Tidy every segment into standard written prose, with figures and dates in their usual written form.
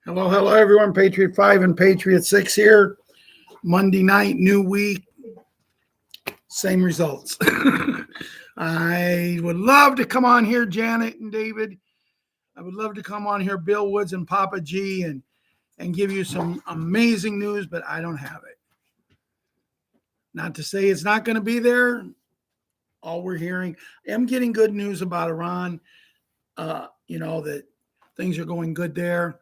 Hello, hello, everyone. Patriot 5 and Patriot 6 here. Monday night, new week, same results. I would love to come on here, Janet and David. I would love to come on here, Bill Woods and Papa G, and give you some amazing news, but I don't have it. Not to say it's not going to be there. All we're hearing, I'm getting good news about Iran. That things are going good there.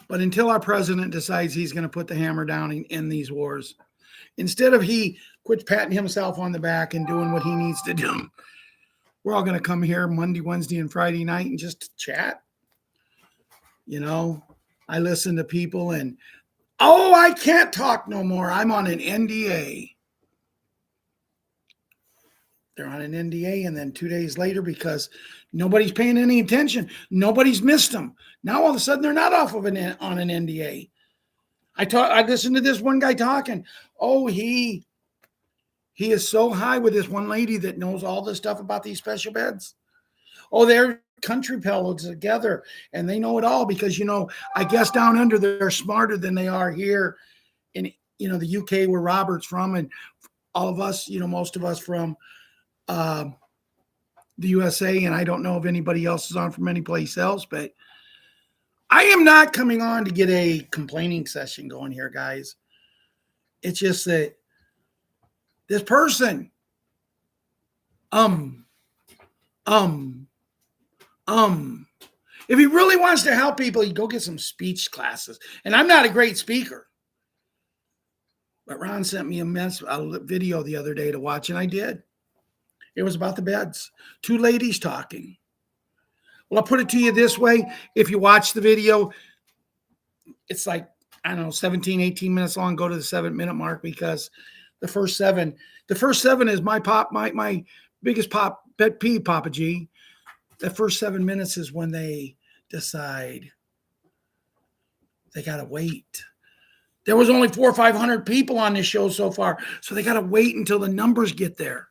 But until our president decides he's going to put the hammer down and end these wars, instead of he quits patting himself on the back and doing what he needs to do, we're all going to come here Monday, Wednesday, and Friday night and just chat. I listen to people and, I can't talk no more. I'm on an NDA. They're on an NDA, and then 2 days later, because nobody's paying any attention, nobody's missed them. Now all of a sudden they're not off of on an NDA. I listened to this one guy talking. Oh, he is so high with this one lady that knows all this stuff about these special beds. Oh, they're country fellows together, and they know it all because, I guess down under they're smarter than they are here in, the UK where Robert's from, and all of us, most of us from the USA, and I don't know if anybody else is on from any place else, but I am not coming on to get a complaining session going here, guys. It's just that this person, if he really wants to help people, he go get some speech classes. And I'm not a great speaker, but Ron sent me a video the other day to watch, and I did. It was about the beds. Two ladies talking. Well, I'll put it to you this way. If you watch the video, it's like, I don't know, 17, 18 minutes long. Go to the 7-minute mark because the first seven is my biggest pet peeve, Papa G. The first 7 minutes is when they decide they got to wait. There was only 400 or 500 people on this show so far, so they got to wait until the numbers get there.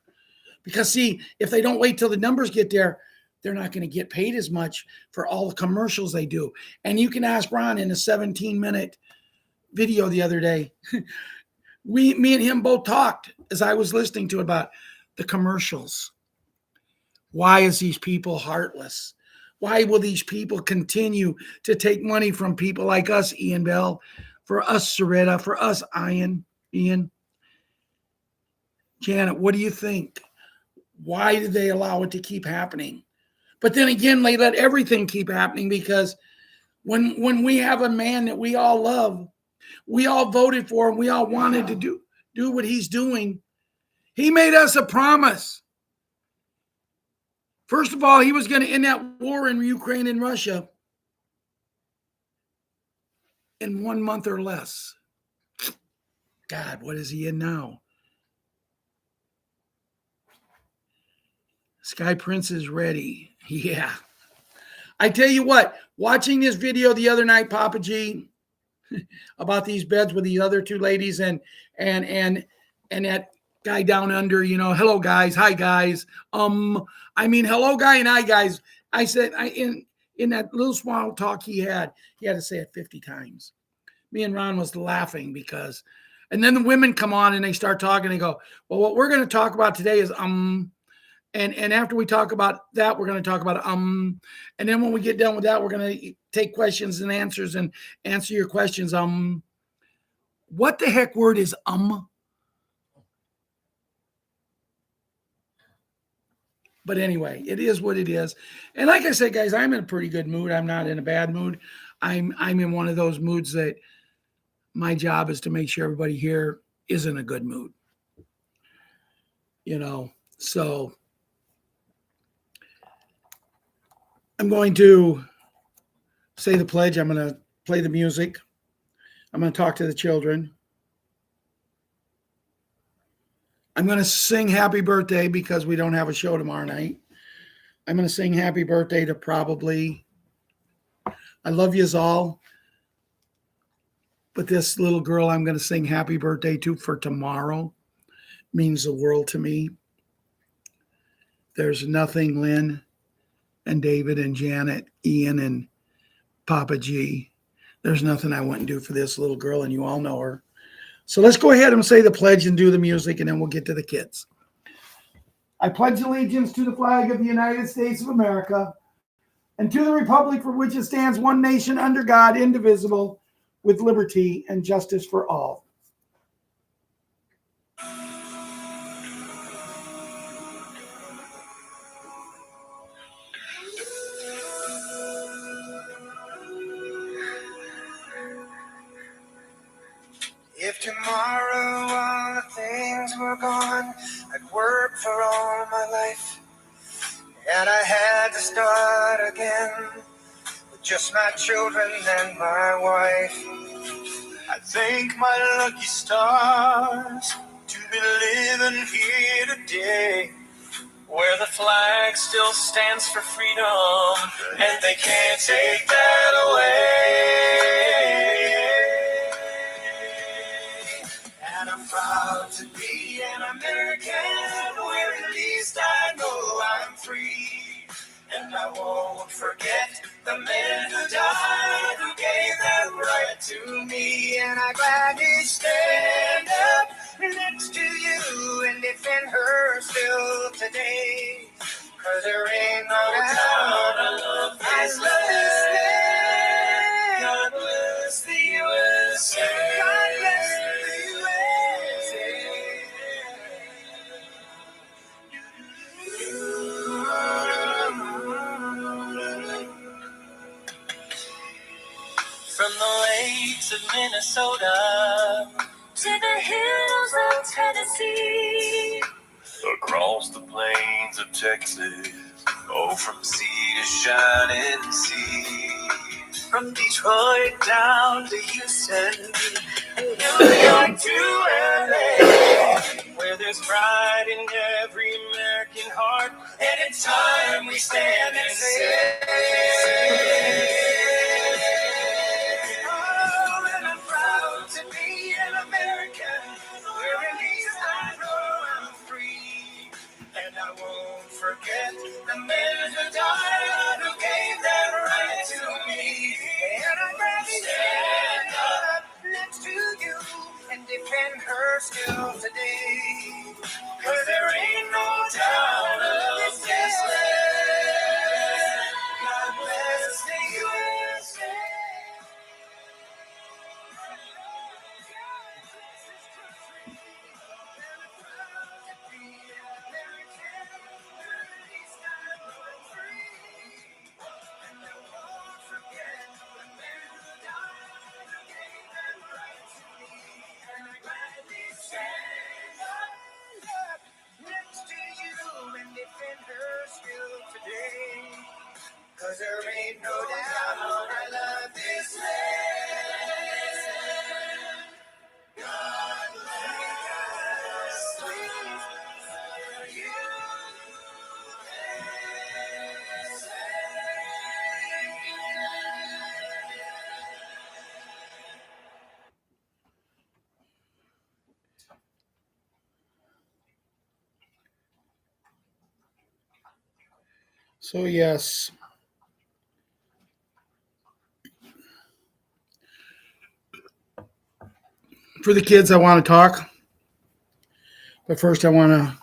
Because, see, if they don't wait till the numbers get there, they're not going to get paid as much for all the commercials they do. And you can ask Ron in a 17-minute video the other day. Me and him both talked as I was listening to about the commercials. Why is these people heartless? Why will these people continue to take money from people like us, Ian Bell, for us, Soretta, for us, Ian? Janet, what do you think? Why do they allow it to keep happening? But then again, they let everything keep happening because when we have a man that we all love, we all voted for, and we all wanted to do what he's doing, he made us a promise. First of all, he was going to end that war in Ukraine and Russia in 1 month or less. God, what is he in now? Sky Prince is ready. Yeah. I tell you what, watching this video the other night, Papa G, about these beds with the other two ladies and that guy down under, hello guys, hi guys. Hello guy and hi guys. I said in that little small talk he had to say it 50 times. Me and Ron was laughing because, and then the women come on and they start talking and go, well, what we're going to talk about today is And after we talk about that, we're going to talk about and then when we get done with that, we're going to take questions and answers and answer your questions. What the heck word is But anyway, it is what it is. And like I said, guys, I'm in a pretty good mood. I'm not in a bad mood. I'm in one of those moods that my job is to make sure everybody here is in a good mood. So I'm going to say the pledge. I'm going to play the music. I'm going to talk to the children. I'm going to sing happy birthday because we don't have a show tomorrow night. I'm going to sing happy birthday to probably, I love yous all. But this little girl I'm going to sing happy birthday to for tomorrow means the world to me. There's nothing Lynn and David and Janet, Ian and Papa G. There's nothing I wouldn't do for this little girl, and you all know her. So let's go ahead and say the pledge and do the music, and then we'll get to the kids. I pledge allegiance to the flag of the United States of America and to the republic for which it stands, one nation under God, indivisible, with liberty and justice for all. If tomorrow all the things were gone, I'd work for all my life, and I had to start again with just my children and my wife. I thank my lucky stars to be living here today, where the flag still stands for freedom, and they can't take that away. And I'm proud to be an American, where at least I know I'm free. And I won't forget the men who died, who gave that right to me. And I gladly stand up next to you and defend her still today. 'Cause there ain't no doubt I love this land. God bless the USA. God bless the USA. From the lakes of Minnesota to the hills of Tennessee, across the plains of Texas, oh, from sea to shining sea, from Detroit down to Houston, New York to LA, where there's pride in every American heart, and it's time we stand and say, oh, and I'm proud to be an American, where at least I know I'm free, and I won't forget the men who died, who gave that right to me, and I'm ready to stand up next to you and defend her still today. 'Cause there ain't no doubt of this land. God bless the USA. Next to you and defend her still today. 'Cause there ain't no doubt I love this land. God bless you. So, yes. For the kids, I want to talk. But first, I want to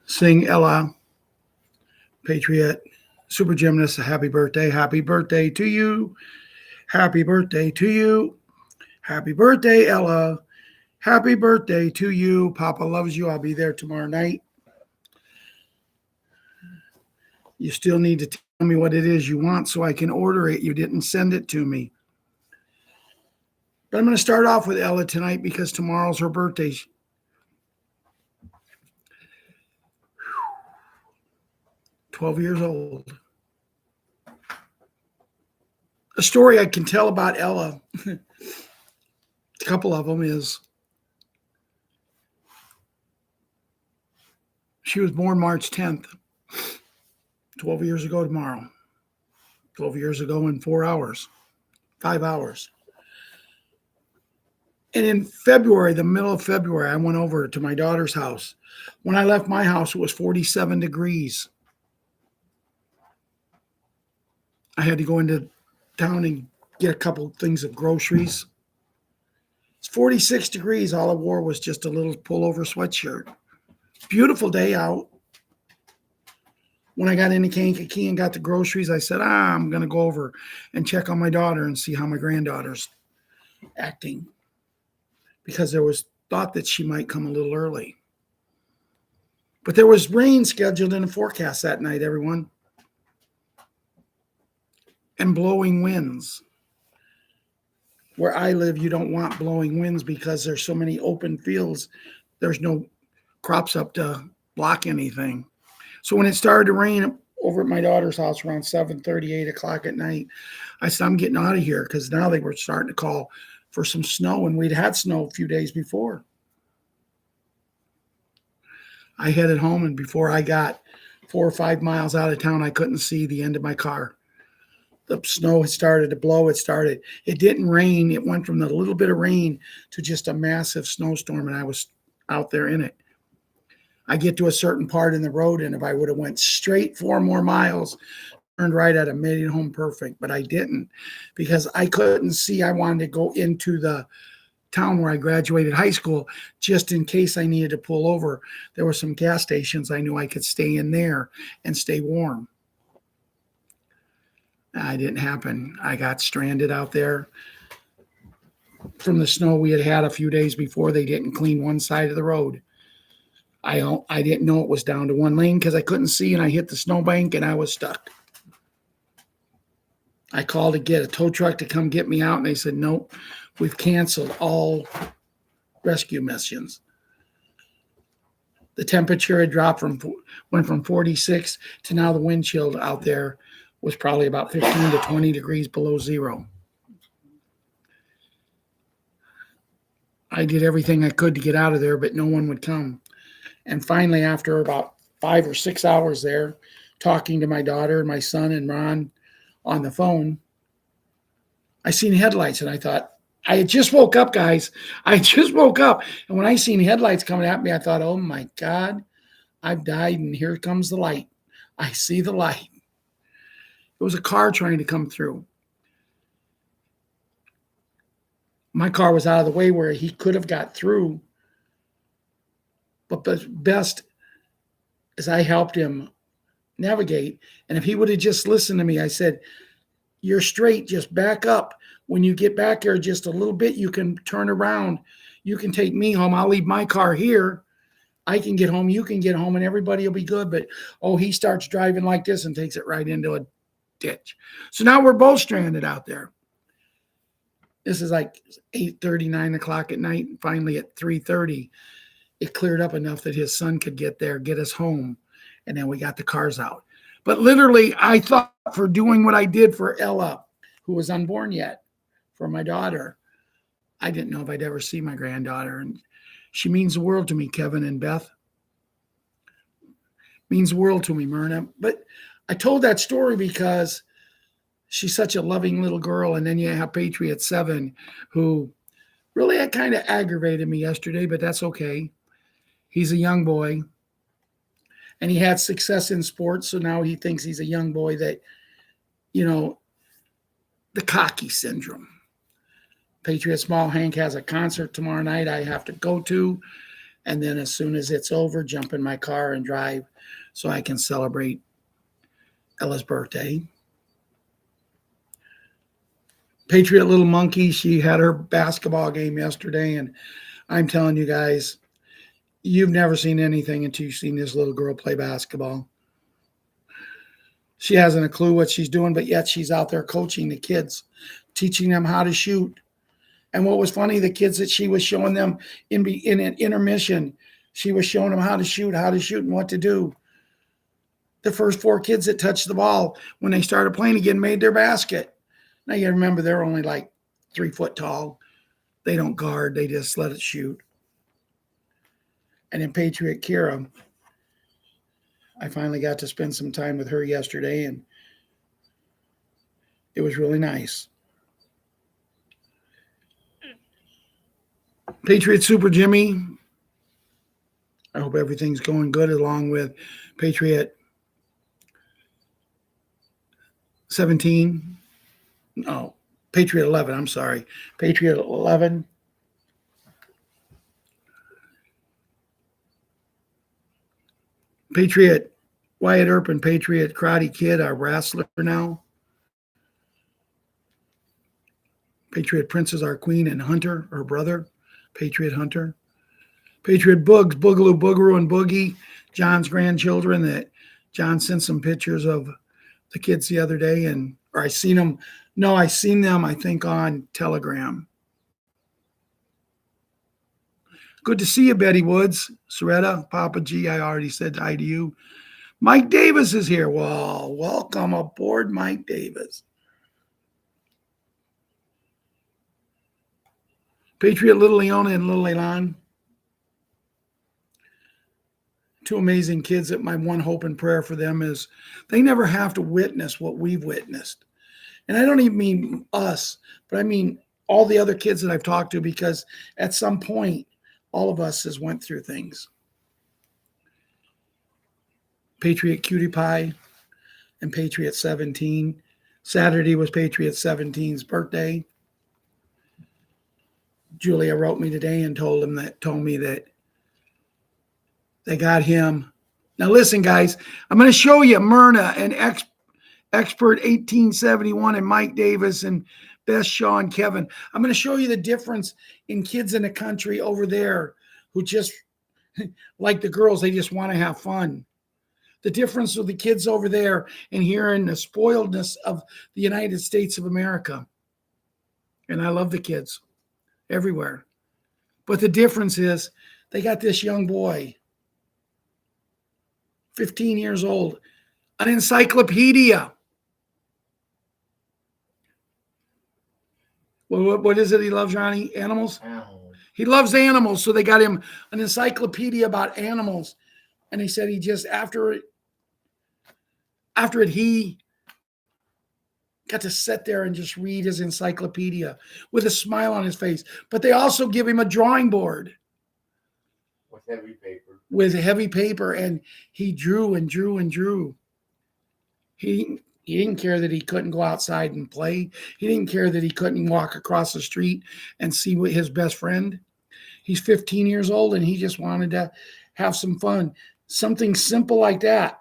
sing Ella, Patriot, Super Gymnast, a happy birthday. Happy birthday to you. Happy birthday to you. Happy birthday, Ella. Happy birthday to you. Papa loves you. I'll be there tomorrow night. You still need to tell me what it is you want so I can order it. You didn't send it to me. But I'm going to start off with Ella tonight because tomorrow's her birthday. 12 years old. A story I can tell about Ella, a couple of them, is she was born March 10th, 12 years ago tomorrow. 12 years ago in 4 hours, 5 hours. And in February, the middle of February, I went over to my daughter's house. When I left my house, it was 47 degrees. I had to go into down and get a couple things of groceries. It's 46 degrees. All I wore was just a little pullover sweatshirt. Beautiful day out. When I got into Kankakee and got the groceries, I said, I'm going to go over and check on my daughter and see how my granddaughter's acting, because there was thought that she might come a little early. But there was rain scheduled in the forecast that night, everyone, and blowing winds. Where I live, you don't want blowing winds because there's so many open fields. There's no crops up to block anything. So when it started to rain over at my daughter's house around 7:30, 8 o'clock at night, I said, I'm getting out of here, because now they were starting to call for some snow, and we'd had snow a few days before. I headed home, and before I got 4 or 5 miles out of town, I couldn't see the end of my car. The snow had started to blow. It didn't rain. It went from the little bit of rain to just a massive snowstorm, and I was out there in it. I get to a certain part in the road, and if I would have went straight 4 more miles, turned right, I'd have made it home perfect, but I didn't, because I couldn't see. I wanted to go into the town where I graduated high school, just in case I needed to pull over. There were some gas stations I knew I could stay in there and stay warm. It didn't happen. I got stranded out there from the snow we had had a few days before. They didn't clean one side of the road. I didn't know it was down to 1 lane because I couldn't see, and I hit the snowbank and I was stuck. I called to get a tow truck to come get me out, and they said, nope, we've canceled all rescue missions. The temperature had dropped went from 46 to now the wind chill out there was probably about 15 to 20 degrees below zero. I did everything I could to get out of there, but no one would come. And finally, after about 5 or 6 hours there, talking to my daughter and my son and Ron on the phone, I seen headlights, and I thought, I had just woke up, guys. I just woke up. And when I seen headlights coming at me, I thought, oh my God, I've died, and here comes the light. I see the light. It was a car trying to come through. My car was out of the way where he could have got through. But the best is I helped him navigate. And if he would have just listened to me, I said, you're straight, just back up. When you get back here just a little bit, you can turn around. You can take me home. I'll leave my car here. I can get home. You can get home, and everybody will be good. But, he starts driving like this and takes it right into a ditch. So now we're both stranded out there. This is like 8:30, 9 o'clock at night. And finally at 3:30, it cleared up enough that his son could get there, get us home. And then we got the cars out. But literally, I thought, for doing what I did for Ella, who was unborn yet, for my daughter, I didn't know if I'd ever see my granddaughter. And she means the world to me, Kevin and Beth. Means the world to me, Myrna. But I told that story because she's such a loving little girl. And then you have Patriot 7, who really had kind of aggravated me yesterday, but that's okay. He's a young boy, and he had success in sports, so now he thinks he's a young boy that, the cocky syndrome. Patriot Small Hank has a concert tomorrow night I have to go to, and then as soon as it's over, jump in my car and drive so I can celebrate Ella's birthday. Patriot Little Monkey, she had her basketball game yesterday, and I'm telling you guys, you've never seen anything until you've seen this little girl play basketball. She hasn't a clue what she's doing, but yet she's out there coaching the kids, teaching them how to shoot. And what was funny, the kids that she was showing them in an intermission, she was showing them how to shoot and what to do. The first 4 kids that touched the ball when they started playing again made their basket. Now you remember, they're only like 3 foot tall. They don't guard. They just let it shoot. And then Patriot Kira, I finally got to spend some time with her yesterday, and it was really nice. Patriot Super Jimmy, I hope everything's going good, along with Patriot 17. No, Patriot 11. I'm sorry. Patriot 11. Patriot Wyatt Earp and Patriot Karate Kid are wrestler now. Patriot Princess, our queen, and Hunter, her brother, Patriot Hunter. Patriot Boogs, Boogaloo, Boogaroo, and Boogie, John's grandchildren that John sent some pictures of the kids the other day, or I seen them. No, I seen them, I think, on Telegram. Good to see you, Betty Woods. Soretta, Papa G, I already said hi to you. Mike Davis is here. Well, welcome aboard, Mike Davis. Patriot Little Leona and Little Elan. Two amazing kids that my one hope and prayer for them is they never have to witness what we've witnessed. And I don't even mean us, but I mean all the other kids that I've talked to, because at some point, all of us has went through things. Patriot Cutie Pie and Patriot 17. Saturday was Patriot 17's birthday. Julia wrote me today and told me that they got him. Now listen, guys, I'm going to show you Myrna and Expert 1871 and Mike Davis and Beth Shaw and Kevin. I'm going to show you the difference in kids in the country over there who just, like the girls, they just want to have fun. The difference with the kids over there and here in the spoiledness of the United States of America. And I love the kids everywhere. But the difference is they got this young boy, 15 years old, an encyclopedia. Well, what is it he loves, Ronnie? Animals? He loves animals, so they got him an encyclopedia about animals. And he said he just, after it, he got to sit there and just read his encyclopedia with a smile on his face. But they also give him a drawing board. With heavy paper. And he drew and drew and drew. He didn't care that he couldn't go outside and play. He didn't care that he couldn't walk across the street and see his best friend. He's 15 years old and he just wanted to have some fun. Something simple like that.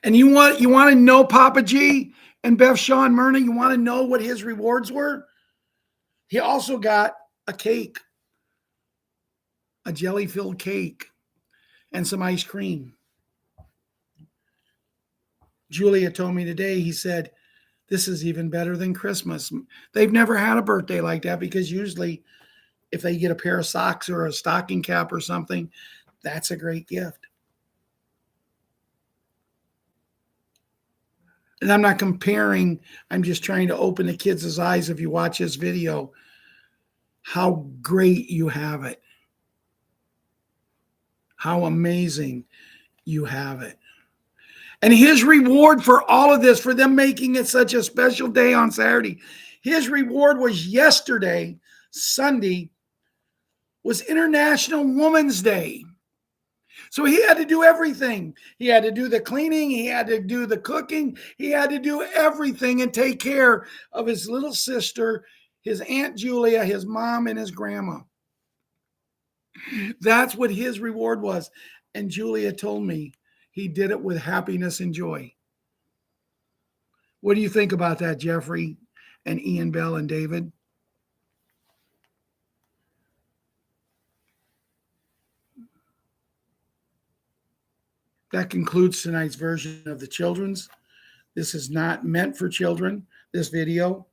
And you want to know Papa G and Beth Shaw and Myrna, you want to know what his rewards were? He also got a cake, a jelly-filled cake, and some ice cream. Julia told me today, he said, this is even better than Christmas. They've never had a birthday like that because usually if they get a pair of socks or a stocking cap or something, that's a great gift. And I'm not comparing. I'm just trying to open the kids' eyes if you watch this video, how great you have it. How amazing you have it. And his reward for all of this, for them making it such a special day on Saturday, his reward was yesterday, Sunday, was International Women's Day. So he had to do everything. He had to do the cleaning. He had to do the cooking. He had to do everything and take care of his little sister, his Aunt Julia, his mom, and his grandma. That's what his reward was. And Julia told me he did it with happiness and joy. What do you think about that, Jeffrey and Ian Bell and David? That concludes tonight's version of the children's. This is not meant for children, this video.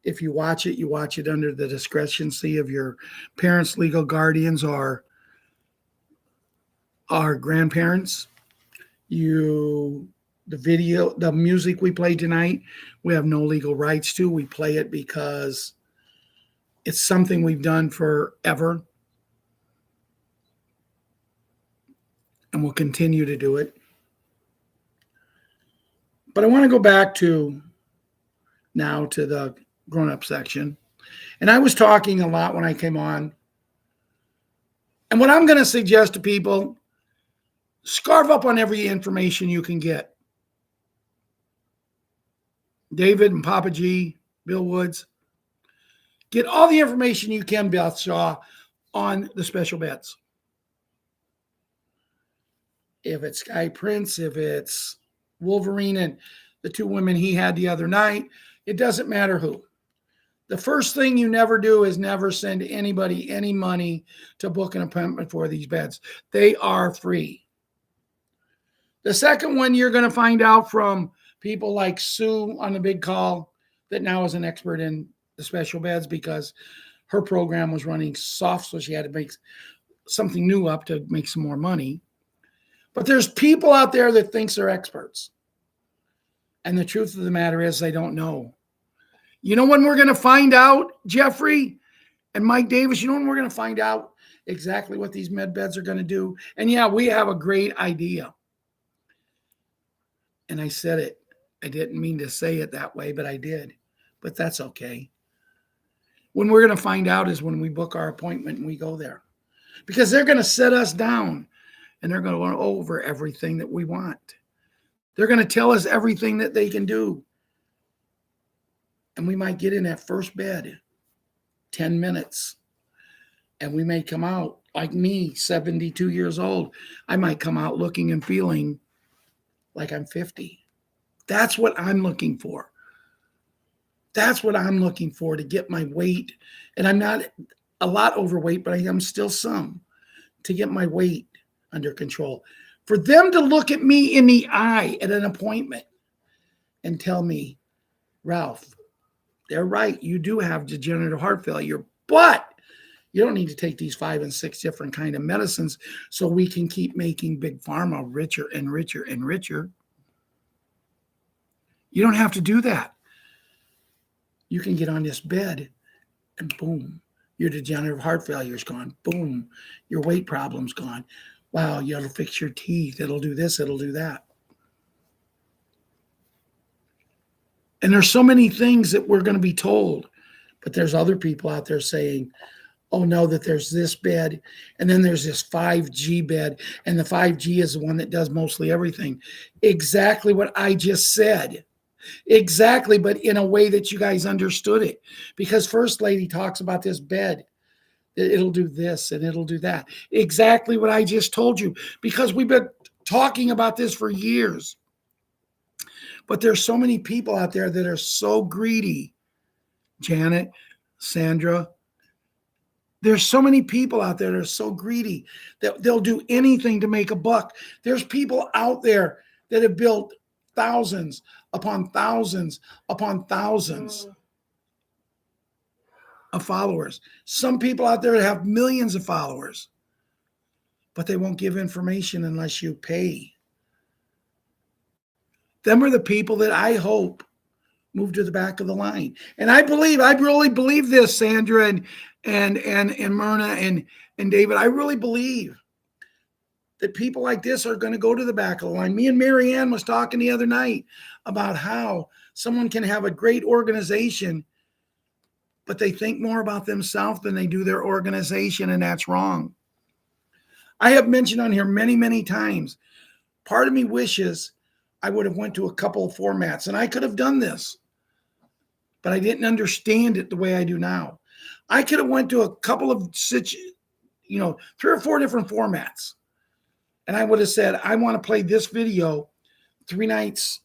If you watch it under the discretion of your parents, legal guardians, or grandparents. The music we play tonight, we have no legal rights to. We play it because it's something we've done forever. And we'll continue to do it. But I want to go back now to the grown-up section. And I was talking a lot when I came on. And what I'm going to suggest to people, scarf up on every information you can get. David and Papa G, Bill Woods. Get all the information you can, Beth Shaw, on the special beds. If it's Sky Prince, if it's Wolverine and the two women he had the other night, it doesn't matter who. The first thing you never do is never send anybody any money to book an appointment for these beds. They are free. The second one, you're going to find out from people like Sue on the big call that now is an expert in the special beds because her program was running soft, so she had to make something new up to make some more money. But there's people out there that thinks they're experts. And the truth of the matter is they don't know. You know when we're going to find out, Jeffrey and Mike Davis, you know when we're going to find out exactly what these med beds are going to do? And yeah, we have a great idea. And I said it. I didn't mean to say it that way, but I did. But that's okay. When we're going to find out is when we book our appointment and we go there. Because they're going to set us down and they're going to go over everything that we want. They're going to tell us everything that they can do. And we might get in that first bed 10 minutes. And we may come out like me, 72 years old. I might come out looking and feeling like I'm 50. That's what I'm looking for. That's what I'm looking for, to get my weight. And I'm not a lot overweight, but I am still some, to get my weight under control. For them to look at me in the eye at an appointment and tell me, Ralph, they're right. You do have degenerative heart failure, but you don't need to take these 5 and 6 different kind of medicines so we can keep making big pharma richer and richer and richer. You don't have to do that. You can get on this bed and boom, your degenerative heart failure is gone. Boom, your weight problem's gone. Wow, it'll fix your teeth. It'll do this, it'll do that. And there's so many things that we're going to be told, but there's other people out there saying, oh no, that there's this bed, and then there's this 5G bed, and the 5G is the one that does mostly everything. Exactly what I just said. Exactly, but in a way that you guys understood it. Because First Lady talks about this bed. It'll do this and it'll do that. Exactly what I just told you. Because we've been talking about this for years. But there's so many people out there that are so greedy. Janet, Sandra. There's so many people out there that are so greedy that they'll do anything to make a buck. There's people out there that have built thousands upon thousands upon thousands of followers. Some people out there have millions of followers, but they won't give information unless you pay. Them are the people that I hope move to the back of the line. And I really believe this, Sandra and Myrna and David. I really believe that people like this are going to go to the back of the line. Me and Marianne was talking the other night about how someone can have a great organization, but they think more about themselves than they do their organization, and that's wrong. I have mentioned on here many, many times, part of me wishes I would have went to a couple of formats, and I could have done this, but I didn't understand it the way I do now. I could have went to a couple of 3 or 4 different formats. And I would have said, I want to play this video 3 nights.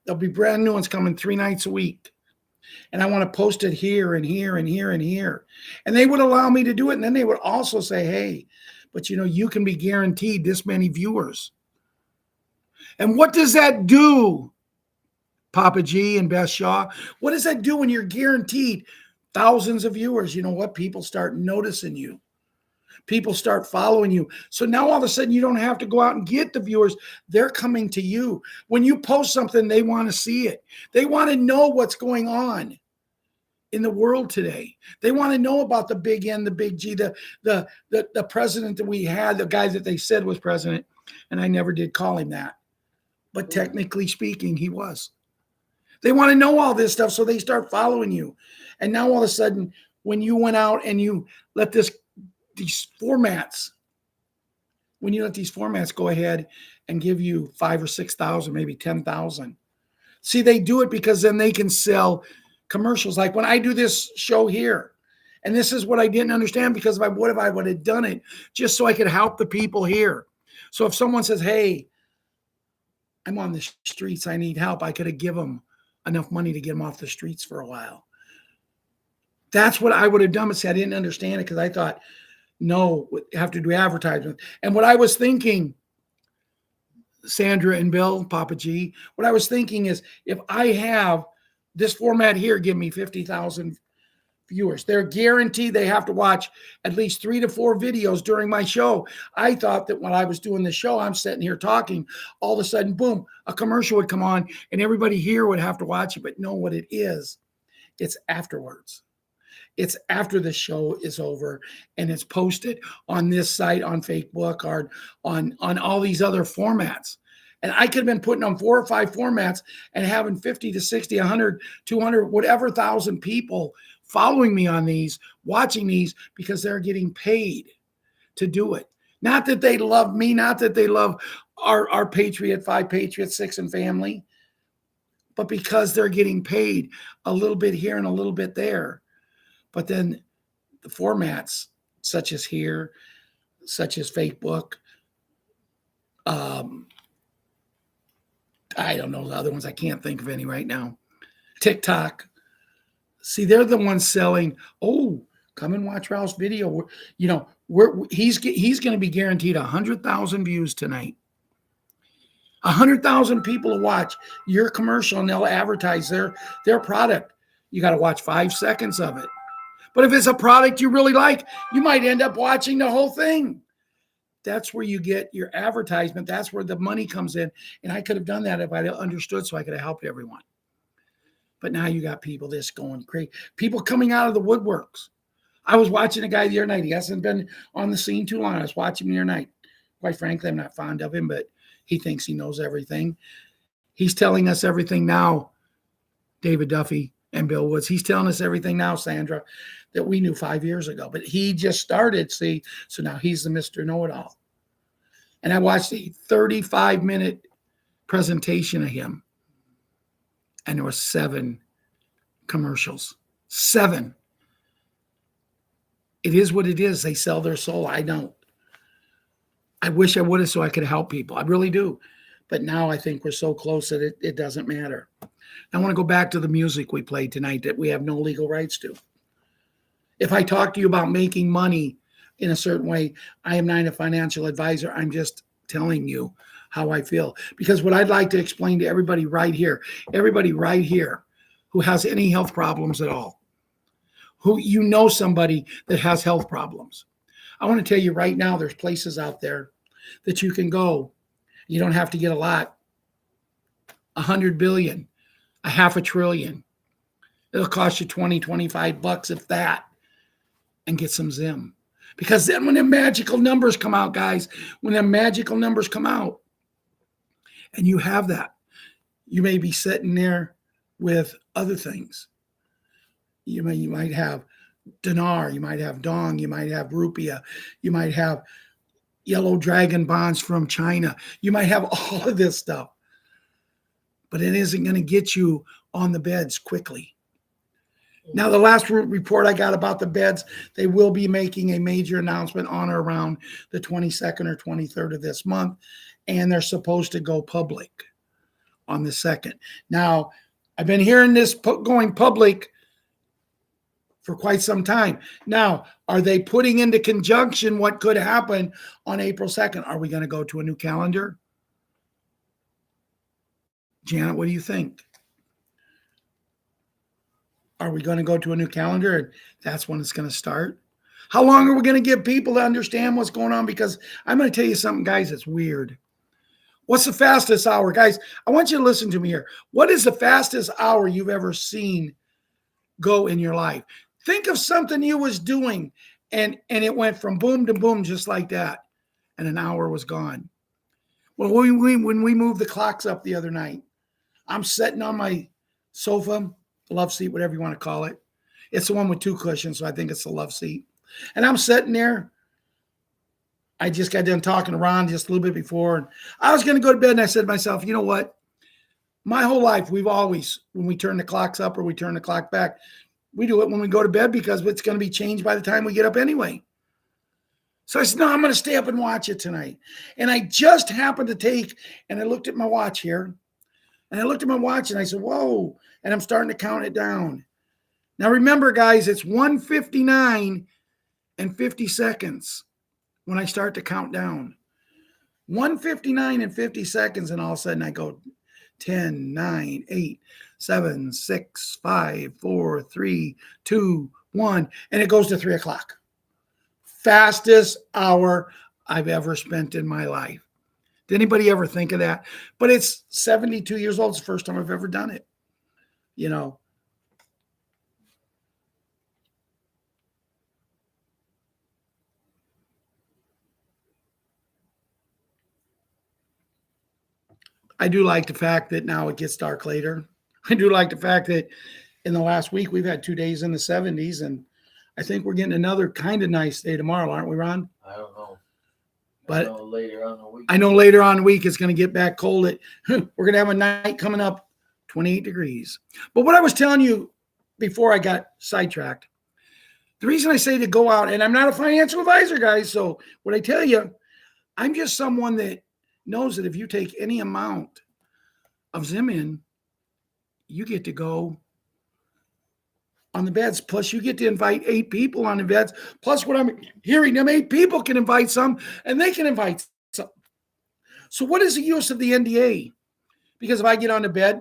There'll be brand new ones coming 3 nights a week. And I want to post it here and here and here and here. And they would allow me to do it. And then they would also say, hey, but you can be guaranteed this many viewers. And what does that do, Papa G and Beth Shaw? What does that do when you're guaranteed thousands of viewers? You know what? People start noticing you. People start following you. So now all of a sudden you don't have to go out and get the viewers. They're coming to you. When you post something, they want to see it. They want to know what's going on in the world today. They want to know about the big N, the big G, the president that we had, the guy that they said was president. And I never did call him that. But technically speaking, he was. They want to know all this stuff, so they start following you. And now all of a sudden, when you went out and you let these formats go ahead and give you 5,000 or 6,000, maybe 10,000. See, they do it because then they can sell commercials. Like when I do this show here, and this is what I didn't understand, because if I would have done it just so I could help the people here. So if someone says, hey, I'm on the streets, I need help, I could have given them enough money to get them off the streets for a while. That's what I would have done. But see, I didn't understand it because I thought, no, we have to do advertisement. And what I was thinking, Sandra and Bill, Papa G, what I was thinking is, if I have this format here, give me 50,000 viewers, they're guaranteed they have to watch at least 3 to 4 videos during my show. I thought that when I was doing the show, I'm sitting here talking, all of a sudden, boom, a commercial would come on and everybody here would have to watch it. But no, what it is, it's afterwards. It's after the show is over and it's posted on this site, on Facebook, or on all these other formats. And I could have been putting on 4 or 5 formats and having 50 to 60, 100, 200, whatever thousand people following me on these, watching these, because they're getting paid to do it. Not that they love me, not that they love our Patriot, 5 Patriot, 6 and family, but because they're getting paid a little bit here and a little bit there. But then the formats, such as here, such as Facebook, I don't know the other ones. I can't think of any right now. TikTok. See, they're the ones selling. Oh, come and watch Ralph's video. He's going to be guaranteed 100,000 views tonight. 100,000 people to watch your commercial, and they'll advertise their product. You got to watch 5 seconds of it. But if it's a product you really like, you might end up watching the whole thing. That's where you get your advertisement. That's where the money comes in. And I could have done that if I understood, so I could have helped everyone. But now you got people just going crazy. People coming out of the woodworks. I was watching a guy the other night. He hasn't been on the scene too long. I was watching him the other night. Quite frankly, I'm not fond of him, but he thinks he knows everything. He's telling us everything now, David Duffy and Bill Woods. He's telling us everything now, Sandra, that we knew 5 years ago. But he just started, see, so now he's the Mr. Know-It-All. And I watched a 35-minute presentation of him, and there were 7 commercials. 7. It is what it is. They sell their soul. I don't. I wish I would have, so I could help people. I really do. But now I think we're so close that it doesn't matter. I want to go back to the music we played tonight that we have no legal rights to. If I talk to you about making money in a certain way, I am not a financial advisor. I'm just telling you how I feel. Because what I'd like to explain to everybody right here who has any health problems at all, who somebody that has health problems. I want to tell you right now, there's places out there that you can go. You don't have to get a lot. 100 billion, a half a trillion. It'll cost you $20, $25 if that, and get some Zim. Because then when the magical numbers come out, guys, when the magical numbers come out, and you have that, you may be sitting there with other things. You might have dinar, you might have dong, you might have rupiah, you might have yellow dragon bonds from China. You might have all of this stuff, but it isn't going to get you on the beds quickly. Now, the last report I got about the beds, they will be making a major announcement on or around the 22nd or 23rd of this month, and they're supposed to go public on the 2nd. Now, I've been hearing this going public for quite some time. Now, are they putting into conjunction what could happen on April 2nd? Are we going to go to a new calendar? Janet, what do you think? Are we going to go to a new calendar and that's when it's going to start? How long are we going to give people to understand what's going on? Because I'm going to tell you something, guys, that's weird. What's the fastest hour? Guys, I want you to listen to me here. What is the fastest hour you've ever seen go in your life? Think of something you was doing and it went from boom to boom just like that, and an hour was gone. Well, when we moved the clocks up the other night, I'm sitting on my sofa, love seat, whatever you want to call it. It's the one with 2 cushions, so I think it's the love seat. And I'm sitting there. I just got done talking to Ron just a little bit before, and I was going to go to bed, and I said to myself, you know what? My whole life, we've always, when we turn the clocks up or we turn the clock back, we do it when we go to bed because it's going to be changed by the time we get up anyway. So I said, no, I'm going to stay up and watch it tonight. And I just happened to and I looked at my watch here, and I looked at my watch and I said, whoa, and I'm starting to count it down. Now remember, guys, it's 1:59 and 50 seconds when I start to count down. 1:59 and 50 seconds, and all of a sudden I go 10, 9, 8, 7, 6, 5, 4, 3, 2, 1, and it goes to 3 o'clock. Fastest hour I've ever spent in my life. Did anybody ever think of that? But it's 72 years old. It's the first time I've ever done it. You know, I do like the fact that now it gets dark later. I do like the fact that in the last week we've had 2 days in the 70s, and I think we're getting another kind of nice day tomorrow, aren't we, Ron? I don't know. But I know later on in the week. I know later on in the week it's going to get back cold. We're going to have a night coming up, 28 degrees. But what I was telling you before I got sidetracked, the reason I say to go out, and I'm not a financial advisor, guys, so what I tell you, I'm just someone that knows that if you take any amount of Zim in, you get to go on the beds. Plus, you get to invite 8 people on the beds. Plus, what I'm hearing, them 8 people can invite some, and they can invite some. So what is the use of the NDA? Because if I get on the bed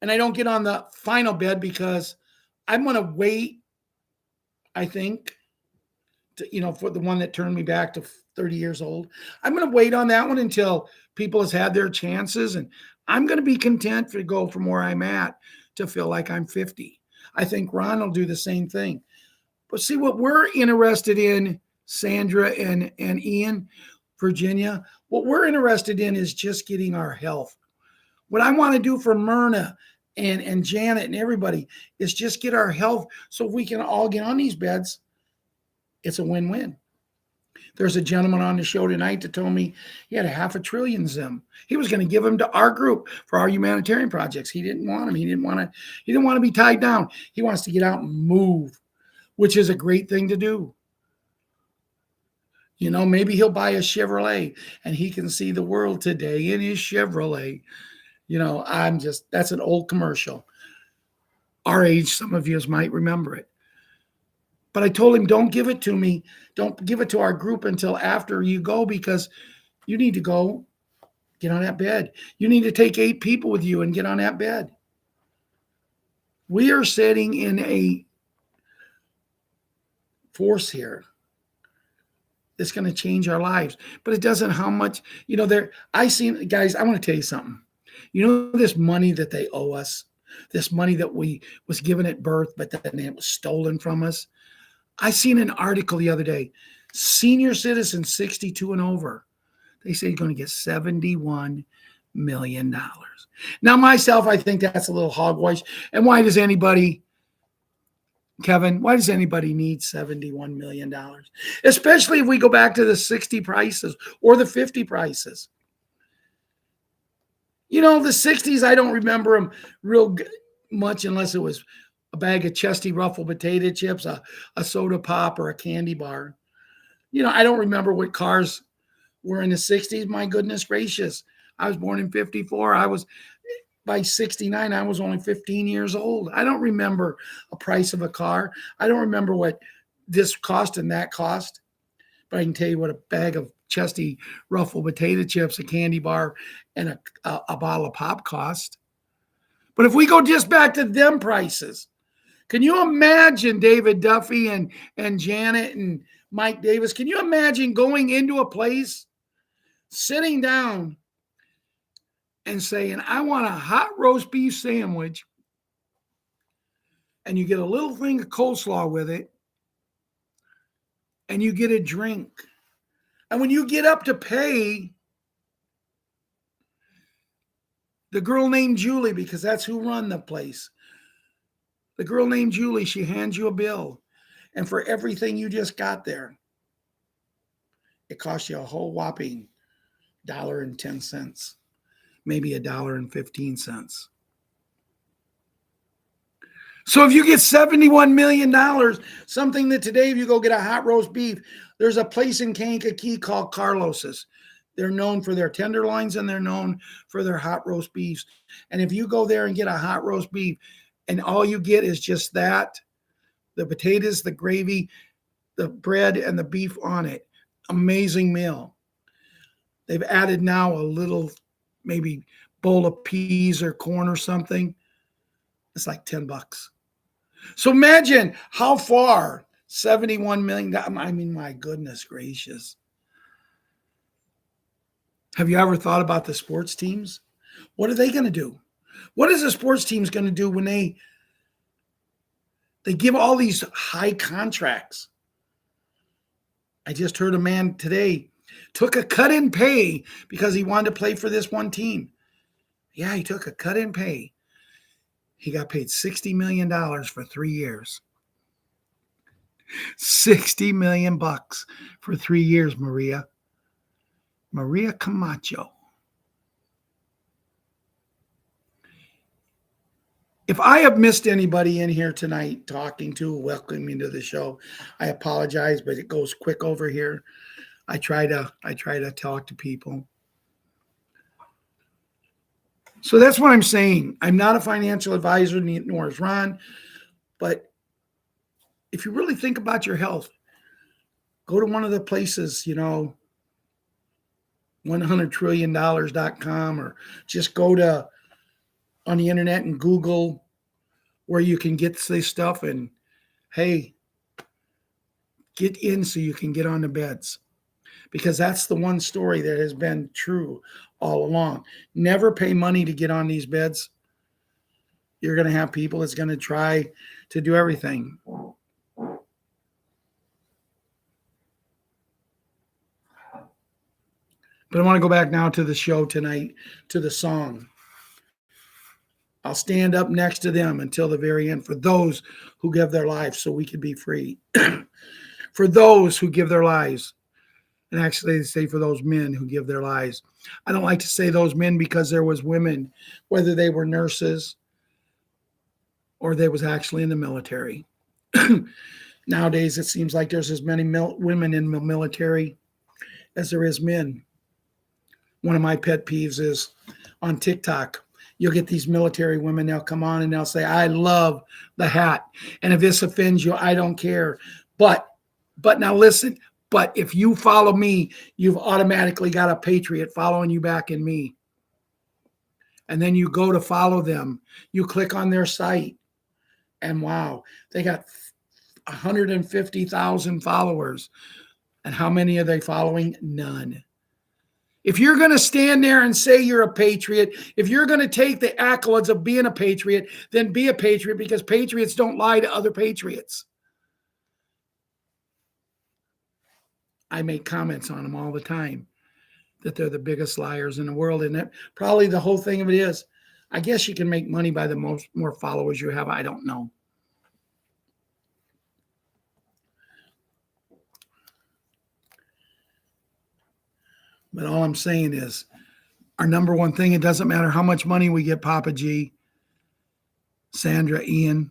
and I don't get on the final bed because I'm going to wait, I think, for the one that turned me back to 30 years old. I'm going to wait on that one until people has had their chances, and I'm going to be content to go from where I'm at to feel like I'm 50. I think Ron will do the same thing. But see, what we're interested in, Sandra and Ian, Virginia, what we're interested in is just getting our health. What I want to do for Myrna and Janet and everybody is just get our health so we can all get on these beds. It's a win-win. There's a gentleman on the show tonight that told me he had $500 billion Zim. He was going to give them to our group for our humanitarian projects. He didn't want them. He didn't want to be tied down. He wants to get out and move, which is a great thing to do. Maybe he'll buy a Chevrolet and he can see the world today in his Chevrolet. That's an old commercial. Our age, some of you might remember it. But I told him, don't give it to me. Don't give it to our group until after you go, because you need to go get on that bed. You need to take 8 people with you and get on that bed. We are sitting in a force here that's going to change our lives. But it doesn't how much, guys, I want to tell you something. This money that they owe us, this money that we was given at birth, but then it was stolen from us. I seen an article the other day, senior citizens 62 and over, they say you're going to get $71 million. Now, myself, I think that's a little hogwash. And why does anybody, Kevin, need $71 million? Especially if we go back to the 60 prices or the 50 prices. The 60s, I don't remember them real much unless it was a bag of Chesty Ruffle potato chips, a soda pop, or a candy bar. I don't remember what cars were in the 60s. My goodness gracious. I was born in 54. By 69, I was only 15 years old. I don't remember a price of a car. I don't remember what this cost and that cost. But I can tell you what a bag of Chesty Ruffle potato chips, a candy bar, and a bottle of pop cost. But if we go just back to them prices, can you imagine David Duffy and Janet and Mike Davis? Can you imagine going into a place, sitting down and saying, I want a hot roast beef sandwich, and you get a little thing of coleslaw with it, and you get a drink. And when you get up to pay, the girl named Julie, because that's who run the place, the girl named Julie, she hands you a bill. And for everything you just got there, it costs you a whole whopping $1.10. maybe $1.15. So if you get $71 million, something that today, if you go get a hot roast beef, there's a place in Kankakee called Carlos's. They're known for their tenderloins and they're known for their hot roast beefs. And if you go there and get a hot roast beef and all you get is just that, the potatoes, the gravy, the bread, and the beef on it, amazing meal. They've added now a little maybe bowl of peas or corn or something. It's like $10. So imagine how far 71 million. I mean, my goodness gracious. Have you ever thought about the sports teams? What are they going to do? What is the sports teams going to do when they give all these high contracts? I just heard a man today took a cut in pay because he wanted to play for this one team. Yeah, he took a cut in pay. He got paid $60 million for 3 years. $60 million for 3 years, Maria. Maria Camacho. If I have missed anybody in here tonight talking to, welcoming to the show, I apologize, but it goes quick over here. I try to talk to people. So that's what I'm saying. I'm not a financial advisor, nor is Ron, but if you really think about your health, go to one of the places, $100trillion.com, or just go to on the internet and Google where you can get this stuff, and hey, get in so you can get on the beds. Because that's the one story that has been true all along. Never pay money to get on these beds. You're going to have people that's going to try to do everything. But I want to go back now to the show tonight, to the song. I'll stand up next to them until the very end for those who give their lives so we can be free. For those who give their lives. And actually, they say for those men who give their lives. I don't like to say those men because there was women, whether they were nurses or they was actually in the military. Nowadays, it seems like there's as many women in the military as there is men. One of my pet peeves is on TikTok. You'll get these military women, they'll come on and they'll say, I love the hat. And if this offends you, I don't care. But now listen, but if you follow me, you've automatically got a patriot following you back in me. And then you go to follow them. You click on their site. And wow, they got 150,000 followers. And how many are they following? None. If you're going to stand there and say you're a patriot, if you're going to take the accolades of being a patriot, then be a patriot, because patriots don't lie to other patriots. I make comments on them all the time that they're the biggest liars in the world. And that probably the whole thing of it is, I guess you can make money by the more followers you have. I don't know. But all I'm saying is our number one thing, it doesn't matter how much money we get, Papa G, Sandra, Ian.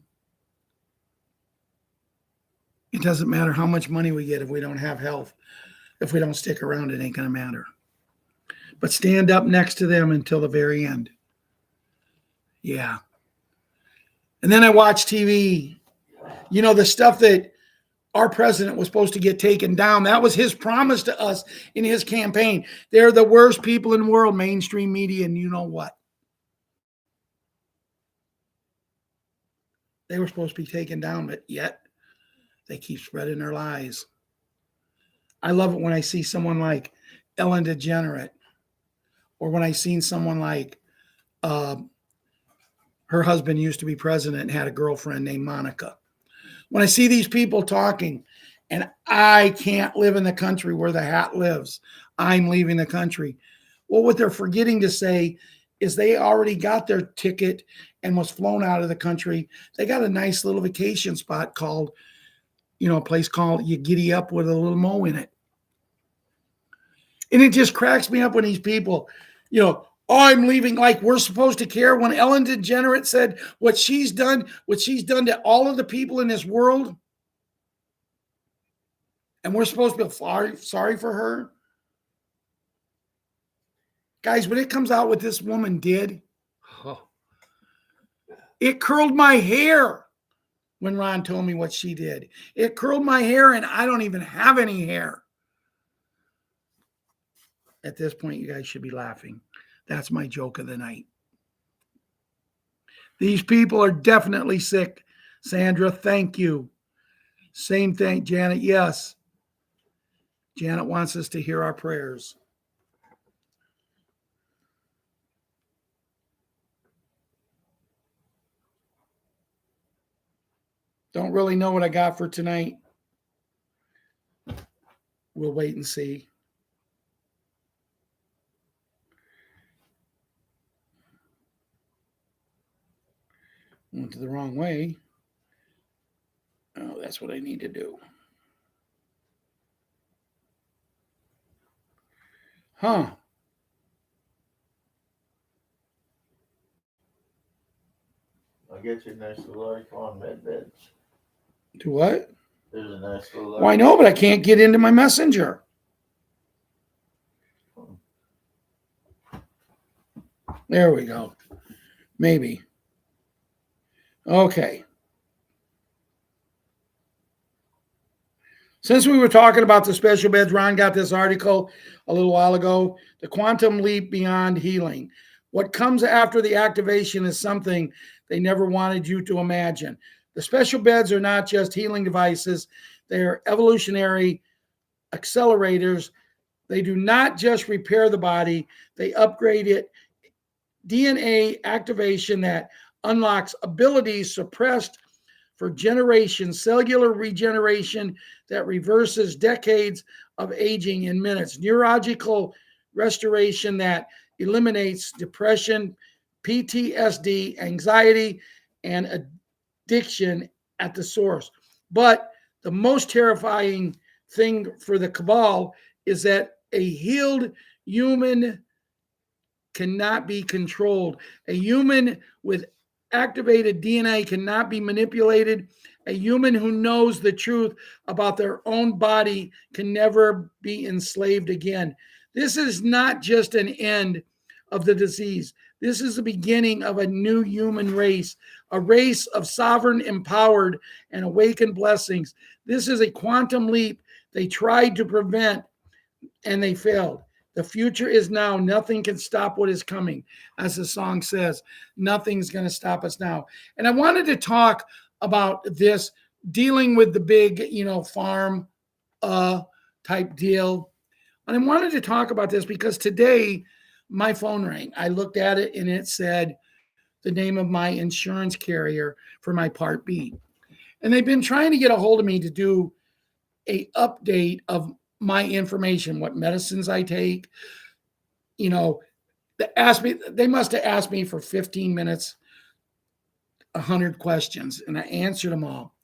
It doesn't matter how much money we get if we don't have health. If we don't stick around, it ain't going to matter. But stand up next to them until the very end. Yeah. And then I watch TV. The stuff that our president was supposed to get taken down. That was his promise to us in his campaign. They're the worst people in the world, mainstream media, and you know what? They were supposed to be taken down, but yet they keep spreading their lies. I love it when I see someone like Ellen DeGeneres, or when I seen someone like her husband used to be president and had a girlfriend named Monica. When I see these people talking, and I can't live in the country where the hat lives, I'm leaving the country. Well, what they're forgetting to say is they already got their ticket and was flown out of the country. They got a nice little vacation spot called, a place called You Giddy Up with a little mo in it. And it just cracks me up when these people, Oh, I'm leaving. Like we're supposed to care when Ellen DeGeneres said what she's done to all of the people in this world. And we're supposed to feel sorry for her. Guys, when it comes out what this woman did, it curled my hair when Ron told me what she did. It curled my hair, and I don't even have any hair. At this point, you guys should be laughing. That's my joke of the night. These people are definitely sick. Sandra, thank you. Same thing, Janet. Yes. Janet wants us to hear our prayers. Don't really know what I got for tonight. We'll wait and see. Went to the wrong way. Oh, that's what I need to do. Huh. I'll get you a nice little article on med beds. Do what? There's a nice little article. Well, I know, but I can't get into my messenger. There we go. Maybe. Okay. Since we were talking about the special beds, Ron got this article a little while ago, The Quantum Leap Beyond Healing. What comes after the activation is something they never wanted you to imagine. The special beds are not just healing devices. They are evolutionary accelerators. They do not just repair the body, they upgrade it. DNA activation that unlocks abilities suppressed for generations, cellular regeneration that reverses decades of aging in minutes, neurological restoration that eliminates depression, PTSD, anxiety, and addiction at the source. But the most terrifying thing for the cabal is that a healed human cannot be controlled. A human with activated DNA cannot be manipulated. A human who knows the truth about their own body can never be enslaved again. This is not just an end of the disease. This is the beginning of a new human race, a race of sovereign, empowered, and awakened blessings. This is a quantum leap they tried to prevent, and they failed. The future is now. Nothing can stop what is coming. As the song says, nothing's going to stop us now. And I wanted to talk about this, dealing with the big, farm type deal. And I wanted to talk about this because today my phone rang. I looked at it and it said the name of my insurance carrier for my Part B. And they've been trying to get a hold of me to do a update of my information, what medicines I take. They must have asked me for 15 minutes, 100 questions, and I answered them all.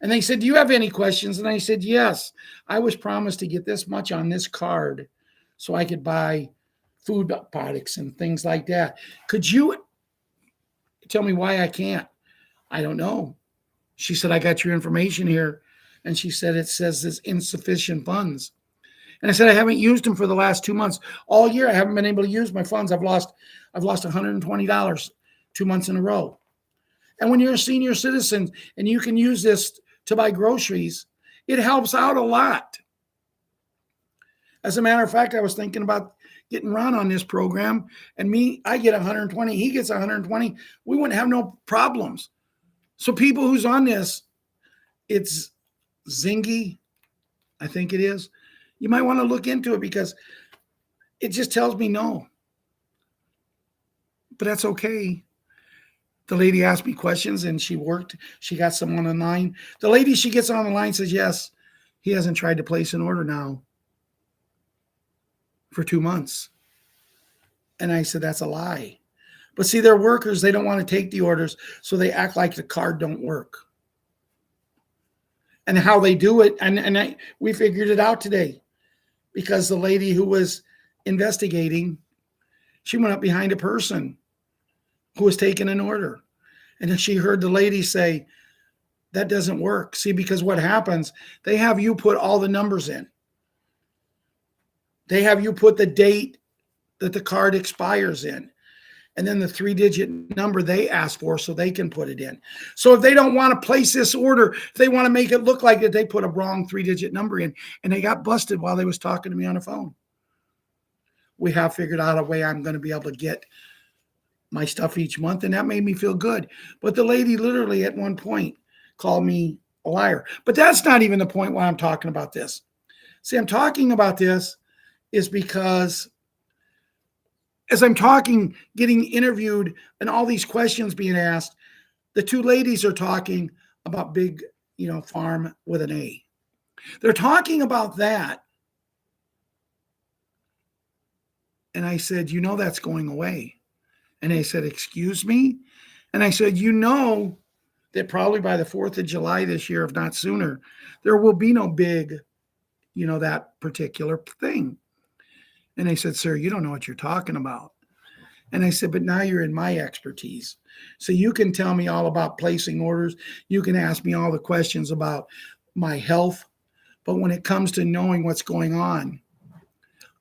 And they said, "Do you have any questions?" And I said, "Yes, I was promised to get this much on this card so I could buy food products and things like that. Could you tell me why I can't?" "I don't know." She said, "I got your information here." And she said, "It says there's insufficient funds." And I said, "I haven't used them for the last 2 months. All year, I haven't been able to use my funds. I've lost $120 2 months in a row." And when you're a senior citizen and you can use this to buy groceries, it helps out a lot. As a matter of fact, I was thinking about getting Ron on this program, and I get 120, he gets 120. We wouldn't have no problems. So people who's on this, it's Zingy, I think it is. You might want to look into it because it just tells me no. But that's okay. The lady asked me questions and she got someone online. The lady she gets on the line says, yes, he hasn't tried to place an order now for 2 months. And I said, that's a lie. But see, they're workers. They don't want to take the orders. So they act like the card don't work. And how they do it. We figured it out today because the lady who was investigating, She went up behind a person who was taking an order. And then she heard the lady say, that doesn't work. See, because what happens, they have you put all the numbers in. They have you put the date that the card expires in, and then the 3-digit number they ask for so they can put it in. So if they don't want to place this order, if they want to make it look like that they put a wrong 3-digit number in, and they got busted while they was talking to me on the phone. We have figured out a way I'm going to be able to get my stuff each month, and that made me feel good. But the lady literally at one point called me a liar. But that's not even the point why I'm talking about this. See, I'm talking about this is because as I'm talking, getting interviewed, and all these questions being asked, the two ladies are talking about big, farm with an A. They're talking about that. And I said, that's going away. And they said, excuse me? And I said, that probably by the 4th of July this year, if not sooner, there will be no big, that particular thing. And they said, sir, you don't know what you're talking about. And I said, but now you're in my expertise. So you can tell me all about placing orders. You can ask me all the questions about my health. But when it comes to knowing what's going on,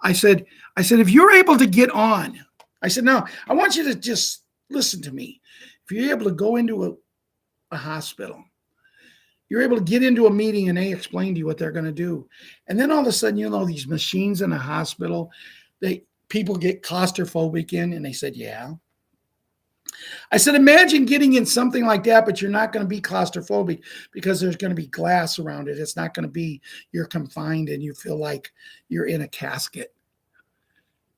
I said, if you're able to get on, I said, now I want you to just listen to me. If you're able to go into a hospital, you're able to get into a meeting and they explain to you what they're going to do. And then all of a sudden, these machines in a hospital, people get claustrophobic in, and they said, yeah. I said, imagine getting in something like that, but you're not going to be claustrophobic because there's going to be glass around it. It's not going to be you're confined and you feel like you're in a casket.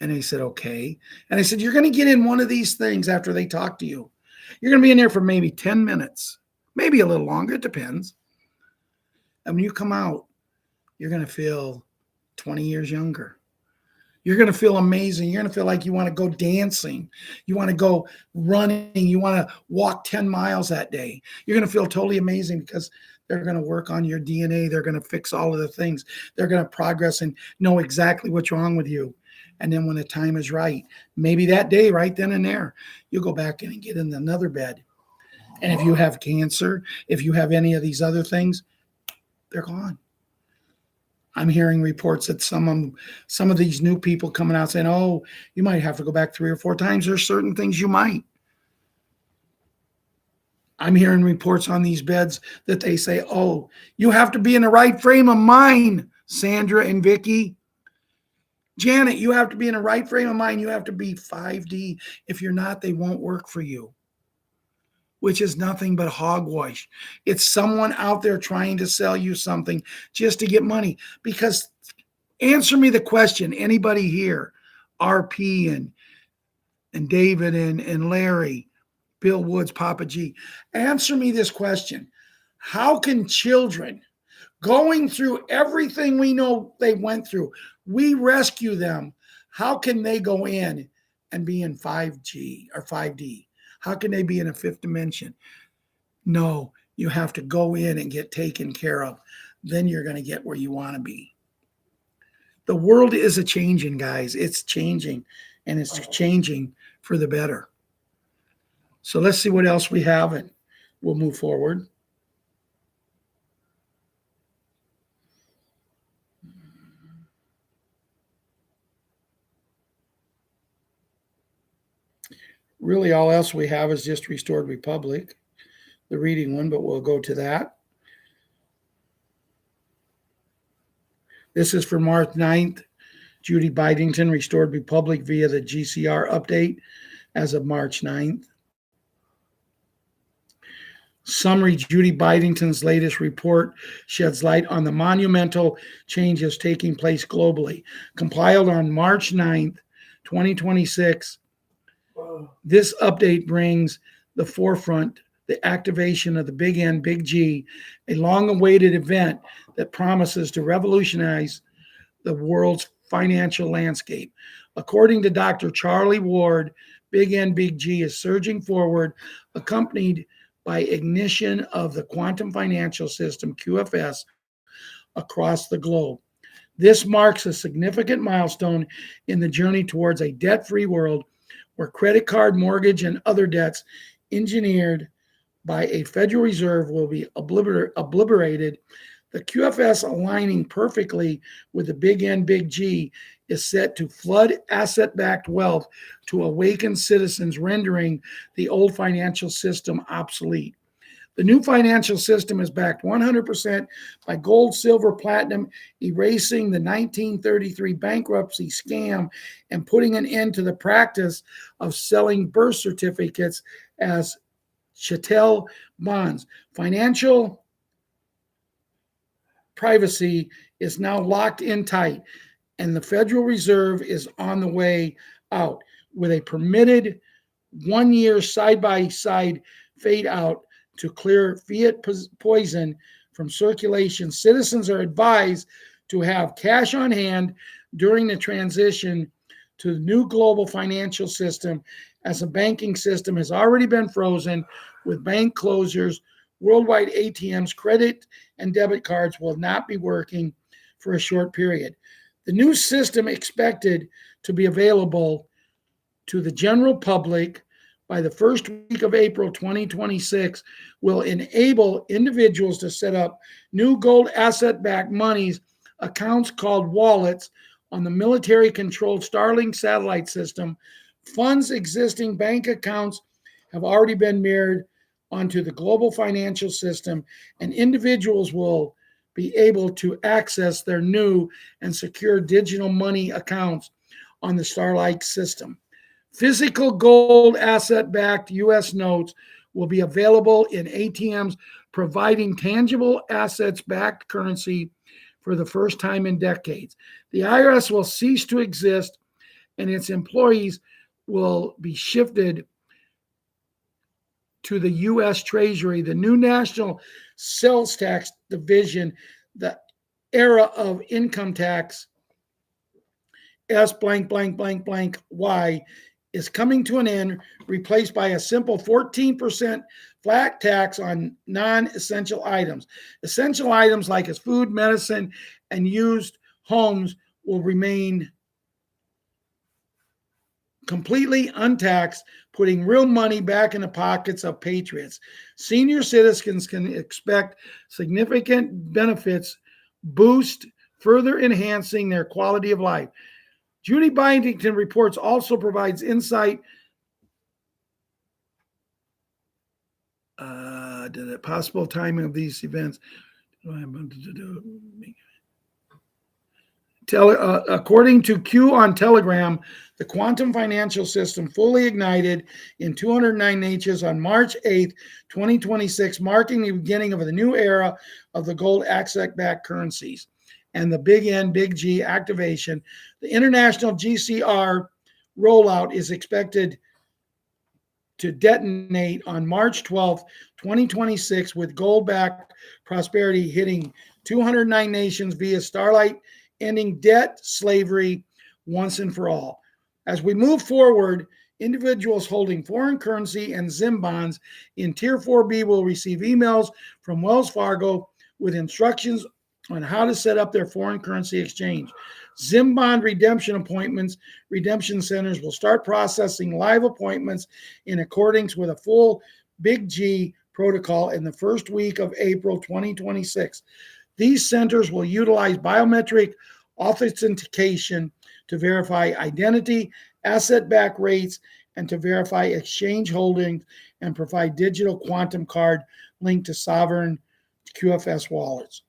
And they said, okay. And I said, you're going to get in one of these things after they talk to you. You're going to be in there for maybe 10 minutes, maybe a little longer. It depends. And when you come out, you're going to feel 20 years younger. You're going to feel amazing. You're going to feel like you want to go dancing. You want to go running. You want to walk 10 miles that day. You're going to feel totally amazing because they're going to work on your DNA. They're going to fix all of the things. They're going to progress and know exactly what's wrong with you. And then when the time is right, maybe that day, right then and there, you'll go back in and get in another bed. And if you have cancer, if you have any of these other things, they're gone. I'm hearing reports that some of these new people coming out saying, oh, you might have to go back 3 or 4 times. There's certain things you might. I'm hearing reports on these beds that they say, oh, you have to be in the right frame of mind, Sandra and Vicky. Janet, you have to be in the right frame of mind. You have to be 5D. If you're not, they won't work for you, which is nothing but hogwash. It's someone out there trying to sell you something just to get money. Because answer me the question, anybody here, RP and David and Larry, Bill Woods, Papa G, answer me this question. How can children going through everything we know they went through, we rescue them, how can they go in and be in 5G or 5D? How can they be in a 5th dimension? No, you have to go in and get taken care of. Then you're going to get where you want to be. The world is a-changing, guys. It's changing, and it's changing for the better. So let's see what else we have, and we'll move forward. Really, all else we have is just Restored Republic, the reading one, but we'll go to that. This is for March 9th. Judy Bidington, Restored Republic via the GCR update as of March 9th. Summary: Judy Bidington's latest report sheds light on the monumental changes taking place globally. Compiled on March 9th, 2026, this update brings the forefront the activation of the Big N, Big G, a long-awaited event that promises to revolutionize the world's financial landscape. According to Dr. Charlie Ward, Big N, Big G is surging forward, accompanied by ignition of the quantum financial system, QFS, across the globe. This marks a significant milestone in the journey towards a debt-free world where credit card, mortgage, and other debts engineered by a Federal Reserve will be obliterated. The QFS, aligning perfectly with the big N, big G, is set to flood asset-backed wealth to awaken citizens, rendering the old financial system obsolete. The new financial system is backed 100% by gold, silver, platinum, erasing the 1933 bankruptcy scam and putting an end to the practice of selling birth certificates as chattel bonds. Financial privacy is now locked in tight, and the Federal Reserve is on the way out with a permitted 1 year side-by-side fade out to clear fiat poison from circulation. Citizens are advised to have cash on hand during the transition to the new global financial system, as the banking system has already been frozen with bank closures. Worldwide ATMs, credit and debit cards will not be working for a short period. The new system, expected to be available to the general public by the first week of April 2026, will enable individuals to set up new gold asset-backed monies accounts called wallets on the military-controlled Starlink satellite system. Funds existing bank accounts have already been mirrored onto the global financial system, and individuals will be able to access their new and secure digital money accounts on the Starlink system. Physical gold asset-backed U.S. notes will be available in ATMs, providing tangible assets-backed currency for the first time in decades. The IRS will cease to exist, and its employees will be shifted to the U.S. Treasury, the new National Sales Tax Division. The era of income tax S blank blank blank blank Y is coming to an end, replaced by a simple 14% flat tax on non-essential items. Essential items like as food, medicine, and used homes will remain completely untaxed, putting real money back in the pockets of patriots. Senior citizens can expect significant benefits boost, further enhancing their quality of life. Judy Byington reports also provides insight to the possible timing of these events. According to Q on Telegram, the quantum financial system fully ignited in 209 nations on March 8th, 2026, marking the beginning of the new era of the gold asset-backed currencies and the big N, big G activation. The international GCR rollout is expected to detonate on March 12th, 2026, with gold-backed prosperity hitting 209 nations via Starlight, ending debt slavery once and for all. As we move forward, individuals holding foreign currency and ZIM bonds in Tier 4B will receive emails from Wells Fargo with instructions on how to set up their foreign currency exchange. ZIM bond redemption centers will start processing live appointments in accordance with a full Big G protocol in the first week of April 2026. These centers will utilize biometric authentication to verify identity, asset-backed rates, and to verify exchange holdings, and provide digital quantum card linked to sovereign QFS wallets.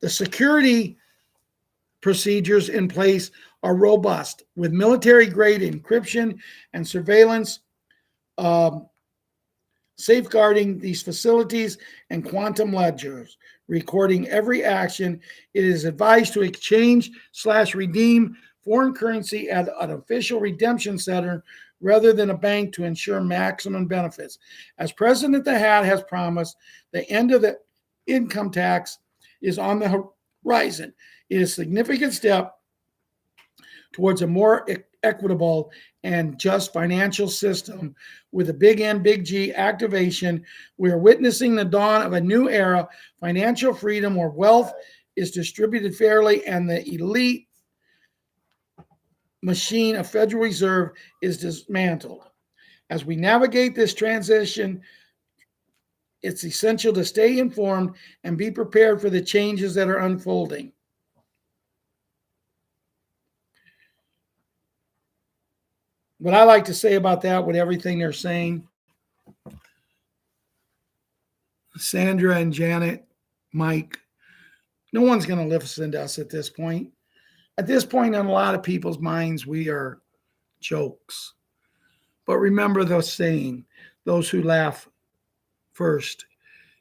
The security procedures in place are robust, with military-grade encryption and surveillance safeguarding these facilities, and quantum ledgers recording every action. It is advised to exchange/redeem foreign currency at an official redemption center rather than a bank to ensure maximum benefits. As President the Hat has promised, the end of the income tax is on the horizon. It is a significant step towards a more equitable and just financial system. With the big N, big G activation, we are witnessing the dawn of a new era, financial freedom, where wealth is distributed fairly and the elite machine of Federal Reserve is dismantled. As we navigate this transition, it's essential to stay informed and be prepared for the changes that are unfolding. What I like to say about that, with everything they're saying, Sandra and Janet, Mike, no one's going to listen to us at this point. At this point, in a lot of people's minds, we are jokes. But remember the saying, those who laugh first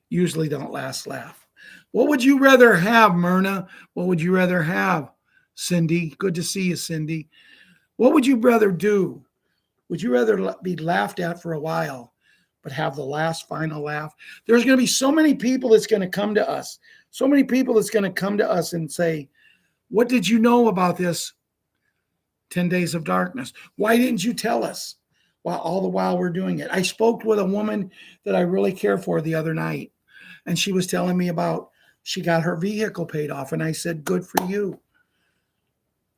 usually don't last laugh. What would you rather have, Myrna? What would you rather have, Cindy? Good to see you, Cindy. What would you rather do? Would you rather be laughed at for a while, but have the last final laugh? There's going to be so many people that's going to come to us. So many people that's going to come to us and say, what did you know about this 10 days of darkness? Why didn't you tell us? While all the while we're doing it. I spoke with a woman that I really care for the other night, and she was telling me about she got her vehicle paid off, and I said, good for you.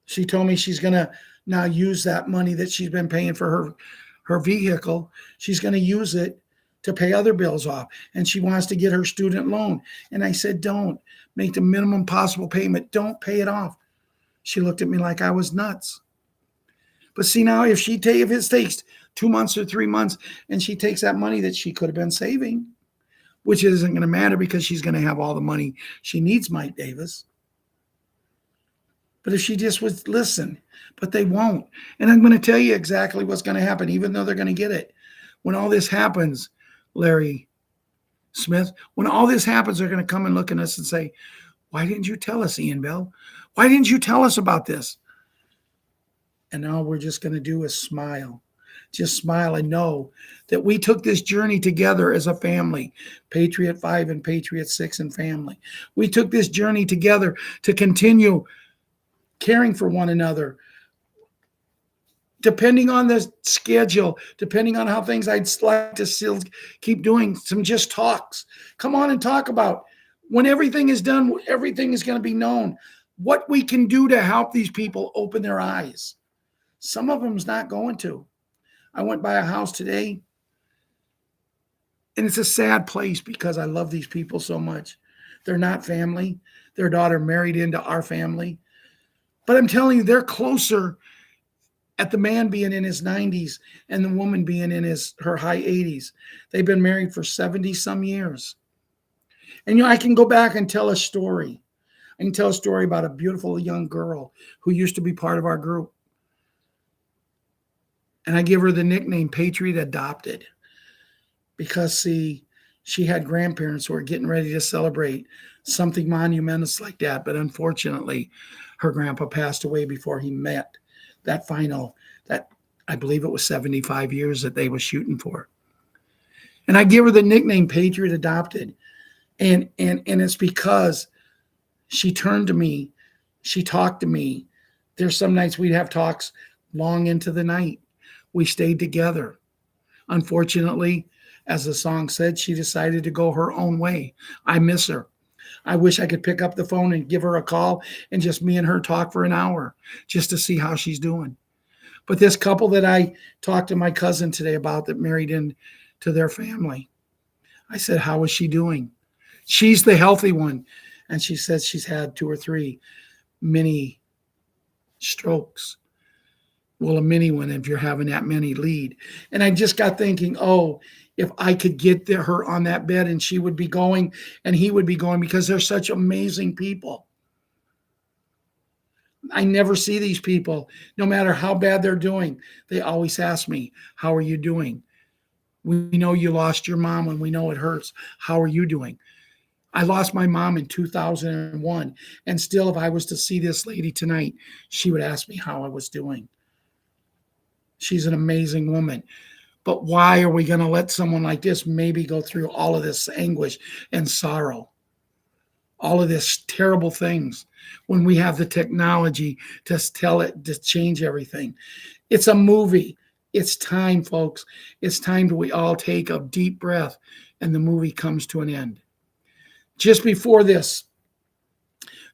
She told me she's going to now use that money that she's been paying for her vehicle. She's going to use it to pay other bills off, and she wants to get her student loan. And I said, don't. Make the minimum possible payment. Don't pay it off. She looked at me like I was nuts. But see, now if it takes 2 months or 3 months and she takes that money that she could have been saving, which isn't going to matter because she's going to have all the money she needs, Mike Davis. But if she just would listen, but they won't. And I'm going to tell you exactly what's going to happen, even though they're going to get it. When all this happens, Larry Smith, when all this happens, they're going to come and look at us and say, why didn't you tell us, Ian Bell? Why didn't you tell us about this? And all we're just going to do is smile. Just smile and know that we took this journey together as a family, Patriot 5 and Patriot 6 and family. We took this journey together to continue caring for one another. Depending on the schedule, depending on how things, I'd like to still keep doing some just talks. Come on and talk about when everything is done, everything is going to be known. What we can do to help these people open their eyes. Some of them's not going to. I went by a house today, and it's a sad place because I love these people so much. They're not family. Their daughter married into our family. But I'm telling you, they're closer at the man being in his 90s and the woman being in her high 80s. They've been married for 70 some years. And I can go back and tell a story. I can tell a story about a beautiful young girl who used to be part of our group. And I give her the nickname Patriot Adopted because, see, she had grandparents who were getting ready to celebrate something monumentous like that. But unfortunately, her grandpa passed away before he met that I believe it was 75 years that they were shooting for. And I give her the nickname Patriot Adopted. And it's because she turned to me. She talked to me. There's some nights we'd have talks long into the night. We stayed together. Unfortunately, as the song said, she decided to go her own way. I miss her. I wish I could pick up the phone and give her a call and just me and her talk for an hour just to see how she's doing. But this couple that I talked to my cousin today about that married into their family, I said, how is she doing? She's the healthy one. And she says she's had 2 or 3 mini strokes. Well, a mini one if you're having that many lead. And I just got thinking, if I could get her on that bed and she would be going and he would be going, because they're such amazing people. I never see these people, no matter how bad they're doing. They always ask me, how are you doing? We know you lost your mom and we know it hurts. How are you doing? I lost my mom in 2001. And still, if I was to see this lady tonight, she would ask me how I was doing. She's an amazing woman. But why are we going to let someone like this maybe go through all of this anguish and sorrow? All of this terrible things when we have the technology to tell it to change everything. It's a movie. It's time, folks. It's time that we all take a deep breath and the movie comes to an end. Just before this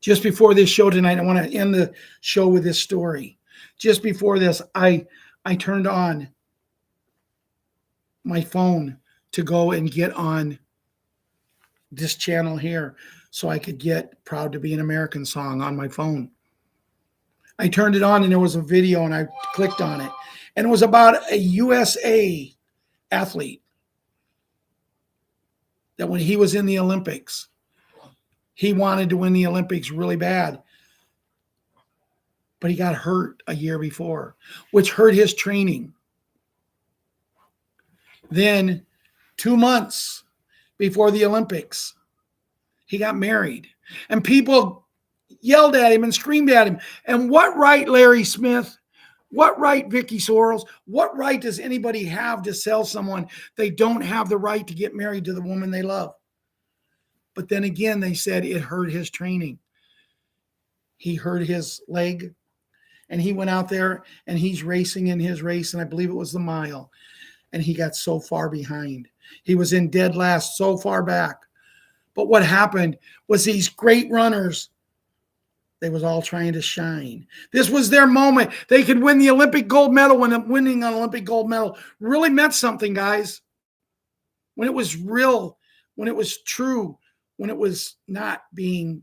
show tonight, I want to end the show with this story. just before this, I turned on my phone to go and get on this channel here so I could get Proud to Be an American song on my phone. I turned it on and there was a video and I clicked on it. And it was about a USA athlete that when he was in the Olympics, he wanted to win the Olympics really bad. But he got hurt a year before, which hurt his training. Then 2 months before the Olympics, he got married. And people yelled at him and screamed at him. And what right, Larry Smith? What right, Vicky Sorrells? What right does anybody have to tell someone they don't have the right to get married to the woman they love? But then again, they said it hurt his training. He hurt his leg. And he went out there and he's racing in his race. And I believe it was the mile. And he got so far behind. He was in dead last, so far back. But what happened was these great runners, they was all trying to shine. This was their moment. They could win the Olympic gold medal when winning an Olympic gold medal really meant something, guys. When it was real, when it was true, when it was not being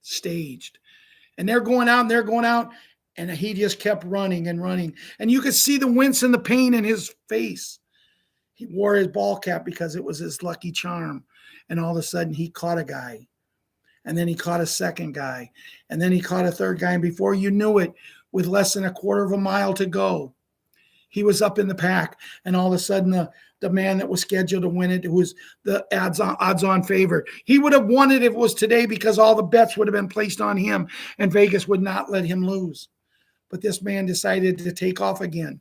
staged. And they're going out, and he just kept running and running. And you could see the wince and the pain in his face. He wore his ball cap because it was his lucky charm. And all of a sudden, he caught a guy. And then he caught a second guy. And then he caught a third guy. And before you knew it, with less than a quarter of a mile to go, he was up in the pack. And all of a sudden, the man that was scheduled to win it, who was the odds-on favorite, he would have won it if it was today because all the bets would have been placed on him. And Vegas would not let him lose. But this man decided to take off again.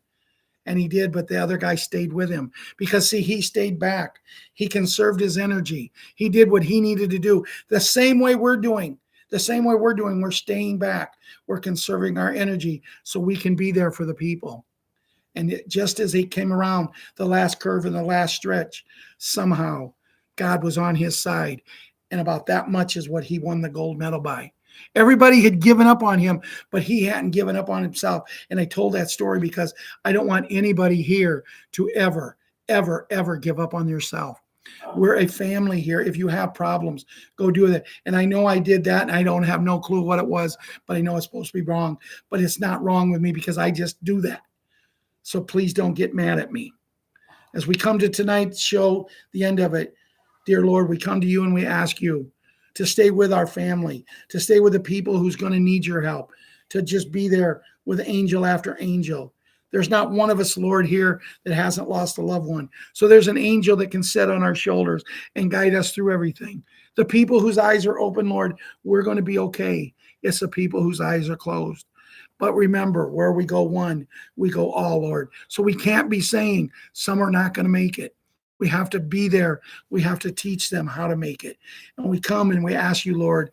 And he did, but the other guy stayed with him. Because, see, he stayed back. He conserved his energy. He did what he needed to do. The same way we're doing. We're staying back. We're conserving our energy so we can be there for the people. And just as he came around the last curve and the last stretch, somehow God was on his side. And about that much is what he won the gold medal by. Everybody had given up on him, but he hadn't given up on himself. And I told that story because I don't want anybody here to ever, ever, ever give up on yourself. We're a family here. If you have problems, go do that. And I know I did that, and I don't have no clue what it was, but I know it's supposed to be wrong. But it's not wrong with me because I just do that. So please don't get mad at me. As we come to tonight's show, the end of it, dear Lord, we come to you and we ask you to stay with our family, to stay with the people who's going to need your help, to just be there with angel after angel. There's not one of us, Lord, here that hasn't lost a loved one. So there's an angel that can sit on our shoulders and guide us through everything. The people whose eyes are open, Lord, we're going to be okay. It's the people whose eyes are closed. But remember, where we go one, we go all, Lord. So we can't be saying some are not going to make it. We have to be there. We have to teach them how to make it. And we come and we ask you, Lord,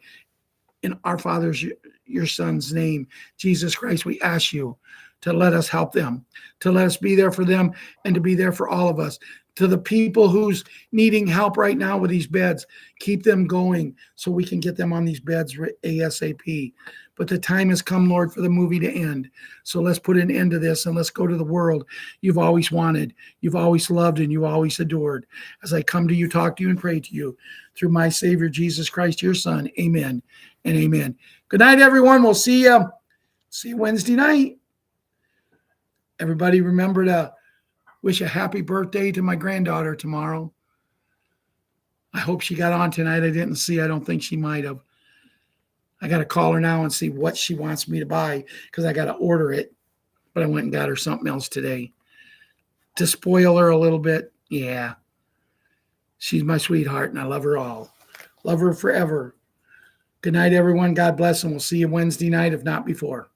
in our Father's, your Son's name, Jesus Christ, we ask you to let us help them, to let us be there for them, and to be there for all of us. To the people who's needing help right now with these beds, keep them going so we can get them on these beds ASAP. But the time has come, Lord, for the movie to end. So let's put an end to this and let's go to the world you've always wanted, you've always loved, and you always adored. As I come to you, talk to you, and pray to you through my Savior, Jesus Christ, your Son. Amen and amen. Good night, everyone. We'll see you Wednesday night. Everybody remember to wish a happy birthday to my granddaughter tomorrow. I hope she got on tonight. I didn't see. I don't think she might have. I got to call her now and see what she wants me to buy because I got to order it. But I went and got her something else today. To spoil her a little bit, yeah. She's my sweetheart, and I love her all. Love her forever. Good night, everyone. God bless, and we'll see you Wednesday night, if not before.